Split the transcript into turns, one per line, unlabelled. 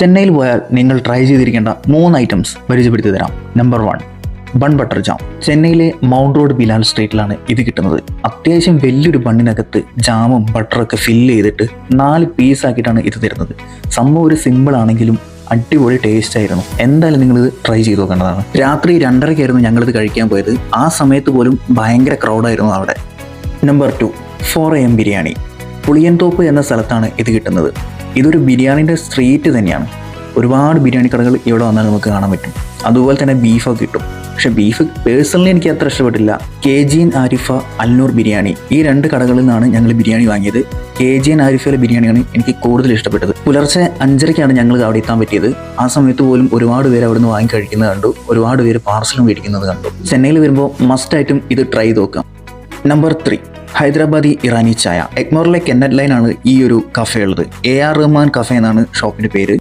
ചെന്നൈയിൽ പോയാൽ നിങ്ങൾ ട്രൈ ചെയ്തിരിക്കേണ്ട 3 ഐറ്റംസ് പരിചയപ്പെടുത്തി തരാം. Number 1, bun butter jam. ചെന്നൈയിലെ മൗണ്ട് റോഡ് ബിലാൽ സ്ട്രീറ്റിലാണ് ഇത് കിട്ടുന്നത്. അത്യാവശ്യം വലിയൊരു ബണ്ണിനകത്ത് ജാമും ബട്ടറൊക്കെ ഫില്ല് ചെയ്തിട്ട് 4 പീസ് ആക്കിയിട്ടാണ് ഇത് തരുന്നത്. സംഭവം ഒരു സിമ്പിൾ ആണെങ്കിലും അടിപൊളി ടേസ്റ്റ് ആയിരുന്നു. എന്തായാലും നിങ്ങളിത് ട്രൈ ചെയ്ത് നോക്കേണ്ടതാണ്. രാത്രി 2:30-ക്കായിരുന്നു ഞങ്ങളിത് കഴിക്കാൻ പോയത്. ആ സമയത്ത് പോലും ഭയങ്കര ക്രൗഡായിരുന്നു അവിടെ. Number 2, 4 AM biryani. പുളിയൻതോപ്പ് എന്ന സ്ഥലത്താണ് ഇത് കിട്ടുന്നത്. ഇതൊരു ബിരിയാണിൻ്റെ സ്ട്രീറ്റ് തന്നെയാണ്. ഒരുപാട് ബിരിയാണി കടകൾ ഇവിടെ വന്നാൽ നമുക്ക് കാണാൻ പറ്റും. അതുപോലെ തന്നെ ബീഫൊക്കെ കിട്ടും. പക്ഷെ ബീഫ് പേഴ്സണലി എനിക്ക് അത്ര ഇഷ്ടപ്പെട്ടില്ല. KG ആരിഫ, അൽനൂർ ബിരിയാണി, ഈ 2 കടകളിൽ നിന്നാണ് ഞങ്ങൾ ബിരിയാണി വാങ്ങിയത്. KG ആരിഫയിലെ ബിരിയാണിയാണ് എനിക്ക് കൂടുതൽ ഇഷ്ടപ്പെട്ടത്. പുലർച്ചെ 5:30-ക്കാണ് ഞങ്ങൾ അവിടെ എത്താൻ പറ്റിയത്. ആ സമയത്ത് പോലും ഒരുപാട് പേര് അവിടെ നിന്ന് വാങ്ങി കഴിക്കുന്നത് കണ്ടു. ഒരുപാട് പേര് പാർസലും മേടിക്കുന്നത് കണ്ടു. ചെന്നൈയിൽ വരുമ്പോൾ മസ്റ്റായിട്ടും ഇത് ട്രൈ ചെയ്ത് നോക്കാം. നമ്പർ 3, ഹൈദരാബാദി ഇറാനി ചായ. എഗ്മോറിലെ കെന്നറ്റ് ലൈനാണ് ഈ ഒരു കഫേ ഉള്ളത്. AR റഹ്മാൻ കഫേ എന്നാണ് ഷോപ്പിൻ്റെ പേര്.